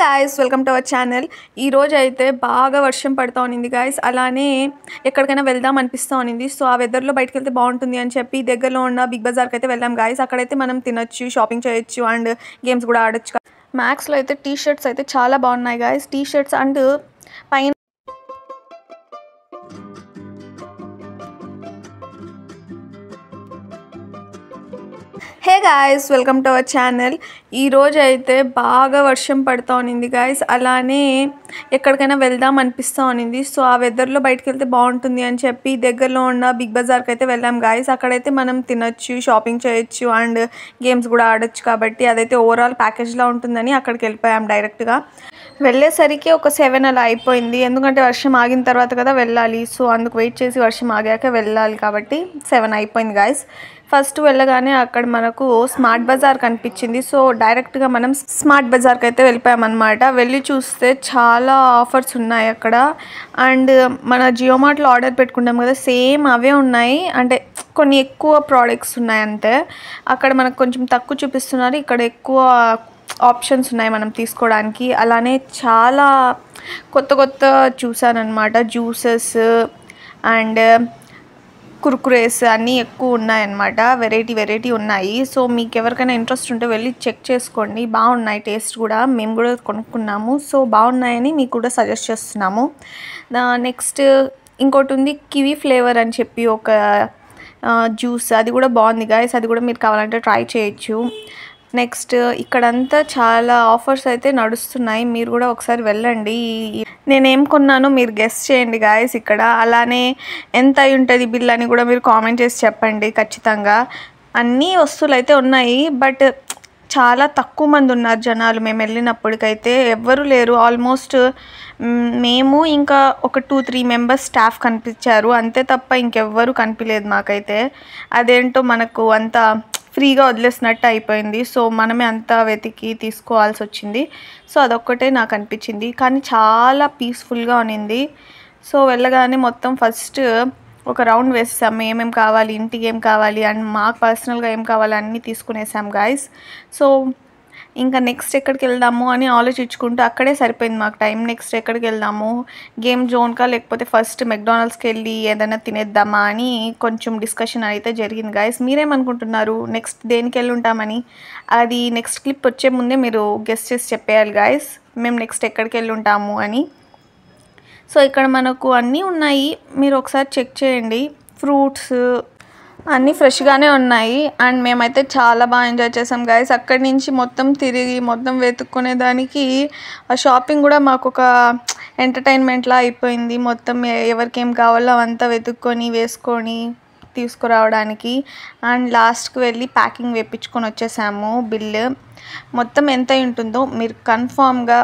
Guys welcome to our channel. ఈరోజు అయితే బాగా వర్షం పడుతూ ఉన్నింది గాయ్స్. అలానే ఎక్కడికైనా వెళ్దాం అనిపిస్తూ ఉన్నింది. సో ఆ వెదర్లో బయటకు వెళ్తే బాగుంటుంది అని చెప్పి దగ్గరలో ఉన్న బిగ్ బజార్కి అయితే వెళ్ళాం గాయ్స్. అక్కడైతే మనం తినొచ్చు, షాపింగ్ చేయొచ్చు అండ్ గేమ్స్ కూడా ఆడొచ్చు. మ్యాక్స్లో అయితే టీ షర్ట్స్ అయితే చాలా బాగున్నాయి గాయ్స్. టీ షర్ట్స్ అండ్ పైన hey guys welcome to our channel. ఈరోజు అయితే బాగా వర్షం పడుతూ ఉన్నింది గాయ్స్. అలానే ఎక్కడికైనా వెళ్దాం అనిపిస్తూ ఉన్నింది. సో ఆ వెదర్లో బయటకు వెళ్తే బాగుంటుంది అని చెప్పి దగ్గరలో ఉన్న బిగ్ బజార్కి అయితే వెళ్ళాం గాయ్స్. అక్కడైతే మనం తినొచ్చు, షాపింగ్ చేయొచ్చు అండ్ గేమ్స్ కూడా ఆడొచ్చు. కాబట్టి అదైతే ఓవరాల్ ప్యాకేజ్లా ఉంటుందని అక్కడికి వెళ్ళిపోయాం డైరెక్ట్గా. వెళ్ళేసరికి ఒక 7 అలా అయిపోయింది. ఎందుకంటే వర్షం ఆగిన తర్వాత కదా వెళ్ళాలి. సో అందుకు వెయిట్ చేసి వర్షం ఆగాక వెళ్ళాలి కాబట్టి 7 అయిపోయింది గాయ్స్. ఫస్ట్ వెళ్ళగానే అక్కడ మనకు స్మార్ట్ బజార్ కనిపించింది. సో డైరెక్ట్గా మనం స్మార్ట్ బజార్కి అయితే వెళ్ళిపోయామన్నమాట. వెళ్ళి చూస్తే చాలా ఆఫర్స్ ఉన్నాయి అక్కడ. అండ్ మన జియో మార్ట్లో ఆర్డర్ పెట్టుకుంటాం కదా, సేమ్ అవే ఉన్నాయి. అంటే కొన్ని ఎక్కువ ప్రోడక్ట్స్ ఉన్నాయి అంతే. అక్కడ మనకు కొంచెం తక్కువ చూపిస్తున్నారు, ఇక్కడ ఎక్కువ ఆప్షన్స్ ఉన్నాయి మనం తీసుకోవడానికి. అలానే చాలా కొత్త కొత్త చూసానమాట. జ్యూసెస్ అండ్ కుర్కురేస్ అన్నీ ఎక్కువ ఉన్నాయన్నమాట. వెరైటీ ఉన్నాయి. సో మీకు ఎవరికైనా ఇంట్రెస్ట్ ఉంటే వెళ్ళి చెక్ చేసుకోండి. బాగున్నాయి, టేస్ట్ కూడా మేము కూడా కొనుక్కున్నాము. సో బాగున్నాయని మీకు కూడా సజెస్ట్ చేస్తున్నాము. నెక్స్ట్ ఇంకోటి ఉంది కివీ ఫ్లేవర్ అని చెప్పి ఒక జ్యూస్, అది కూడా బాగుంది గాయస్. అది కూడా మీరు కావాలంటే ట్రై చేయొచ్చు. నెక్స్ట్ ఇక్కడంతా చాలా ఆఫర్స్ అయితే నడుస్తున్నాయి, మీరు కూడా ఒకసారి వెళ్ళండి. నేనేం కొన్నానో మీరు గెస్ చేయండి గాయస్ ఇక్కడ. అలానే ఎంత అయి ఉంటుంది బిల్ అని కూడా మీరు కామెంట్ చేసి చెప్పండి ఖచ్చితంగా. అన్ని వస్తువులు అయితే ఉన్నాయి, బట్ చాలా తక్కువ మంది ఉన్నారు జనాలు. మేము వెళ్ళినప్పటికైతే ఎవ్వరూ లేరు. ఆల్మోస్ట్ మేము ఇంకా ఒక 2-3 మెంబర్స్ స్టాఫ్ కనిపించారు అంతే తప్ప ఇంకెవ్వరూ కనిపించలేదు మాకైతే. అదేంటో మనకు అంత ఫ్రీగా వదిలేసినట్టు అయిపోయింది. సో మనమే అంతా వెతికి తీసుకోవాల్సి వచ్చింది. సో అదొక్కటే నాకు అనిపించింది, కానీ చాలా పీస్ఫుల్గా ఉన్నింది. సో వెళ్ళగానే మొత్తం ఫస్ట్ ఒక రౌండ్ వేసేసాము. ఏమేమి కావాలి, ఇంటికి ఏం కావాలి అండ్ మాకు పర్సనల్గా ఏం కావాలి అన్నీ తీసుకునేసాం గాయస్. సో ఇంకా నెక్స్ట్ ఎక్కడికి వెళ్దాము అని ఆలోచించుకుంటూ అక్కడే సరిపోయింది మాకు టైం. నెక్స్ట్ ఎక్కడికి వెళ్దాము, గేమ్ జోన్కా లేకపోతే ఫస్ట్ మెక్డానల్డ్స్కి వెళ్ళి ఏదైనా తినేద్దామా అని కొంచెం డిస్కషన్ అయితే జరిగింది గాయస్. మీరేమనుకుంటున్నారు నెక్స్ట్ దేనికి వెళ్ళి ఉంటామని? అది నెక్స్ట్ క్లిప్ వచ్చే ముందే మీరు గెస్ చేసి చెప్పేయాలి గాయస్ మేము నెక్స్ట్ ఎక్కడికి వెళ్ళి ఉంటాము అని. సో ఇక్కడ మనకు అన్నీ ఉన్నాయి, మీరు ఒకసారి చెక్ చేయండి. ఫ్రూట్స్ అన్నీ ఫ్రెష్గానే ఉన్నాయి అండ్ మేమైతే చాలా బాగా ఎంజాయ్ చేసాం గాయస్. అక్కడి నుంచి మొత్తం తిరిగి మొత్తం వెతుక్కునేదానికి ఆ షాపింగ్ కూడా మాకు ఒక ఎంటర్టైన్మెంట్లా అయిపోయింది. మొత్తం ఎవరికి ఏం కావాలో అవంతా వెతుక్కొని వేసుకొని తీసుకురావడానికి. అండ్ లాస్ట్కి వెళ్ళి ప్యాకింగ్ వేయించుకొని వచ్చేసాము. బిల్ మొత్తం ఎంత ఉంటుందో మీరు కన్ఫామ్గా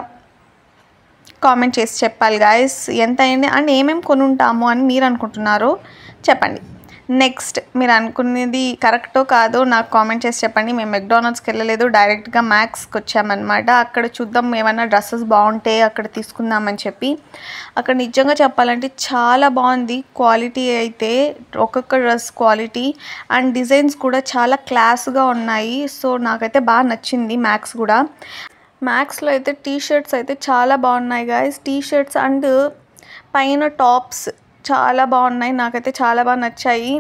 కామెంట్ చేసి చెప్పాలి గాయస్ ఎంత అయింది అండ్ ఏమేమి కొని ఉంటాము అని మీరు అనుకుంటున్నారో చెప్పండి. నెక్స్ట్ మీరు అనుకునేది కరెక్టో కాదో నాకు కామెంట్ చేసి చెప్పండి. మేము మెక్డానల్డ్స్కి వెళ్ళలేదు, డైరెక్ట్గా మ్యాక్స్కి వచ్చామన్నమాట. అక్కడ చూద్దాం ఏమైనా డ్రెస్సెస్ బాగుంటే అక్కడ తీసుకుందామని చెప్పి. అక్కడ నిజంగా చెప్పాలంటే చాలా బాగుంది క్వాలిటీ అయితే, ఒక్కొక్క డ్రెస్ క్వాలిటీ అండ్ డిజైన్స్ కూడా చాలా క్లాస్గా ఉన్నాయి. సో నాకైతే బాగా నచ్చింది మ్యాక్స్ కూడా. మ్యాక్స్లో అయితే టీ షర్ట్స్ అయితే చాలా బాగున్నాయి గాయస్. టీ షర్ట్స్ అండ్ పైన టాప్స్ చాలా బాగున్నాయి, నాకైతే చాలా బాగా నచ్చాయి.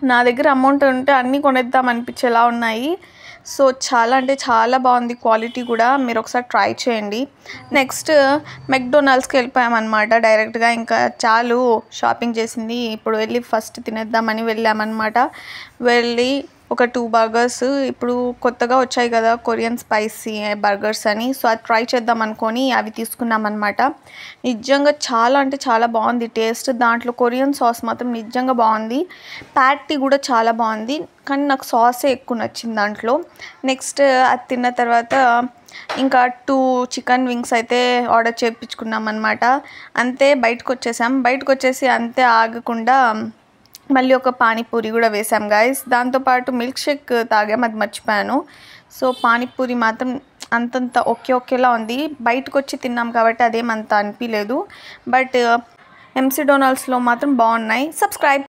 నా దగ్గర అమౌంట్ ఉంటే అన్నీ కొనేద్దాం అనిపించేలా ఉన్నాయి. సో చాలా అంటే చాలా బాగుంది క్వాలిటీ కూడా, మీరు ఒకసారి ట్రై చేయండి. నెక్స్ట్ మెక్డొనాల్డ్స్కి వెళ్ళిపోయామన్నమాట డైరెక్ట్గా. ఇంకా చాలు షాపింగ్ చేసింది, ఇప్పుడు వెళ్ళి ఫస్ట్ తినేద్దామని వెళ్ళామన్నమాట. వెళ్ళి ఒక 2 బర్గర్స్ ఇప్పుడు కొత్తగా వచ్చాయి కదా కొరియన్ స్పైసీ బర్గర్స్ అని, సో అది ట్రై చేద్దాం అనుకొని అవి తీసుకున్నాం అనమాట. నిజంగా చాలా అంటే చాలా బాగుంది టేస్ట్. దాంట్లో కొరియన్ సాస్ మాత్రం నిజంగా బాగుంది. ప్యాటీ కూడా చాలా బాగుంది, కానీ నాకు సాసే ఎక్కువ నచ్చింది దాంట్లో. నెక్స్ట్ అది తిన్న తర్వాత ఇంకా 2 చికెన్ వింగ్స్ అయితే ఆర్డర్ చేయించుకున్నాం అనమాట. అంతే బయటకు వచ్చేసాం. బయటకు వచ్చేసి అంతే ఆగకుండా మళ్ళీ ఒక పానీపూరి కూడా వేసాం గాయస్. దాంతోపాటు మిల్క్ షేక్ తాగాం, అది మర్చిపోయాను. సో పానీపూరి మాత్రం అంతంత ఒకేలా ఉంది. బయటకు వచ్చి తిన్నాం కాబట్టి అదేమంత అనిపించలేదు, బట్ ఎంసీ డొనాల్డ్స్లో మాత్రం బాగున్నాయి. సబ్స్క్రైబ్.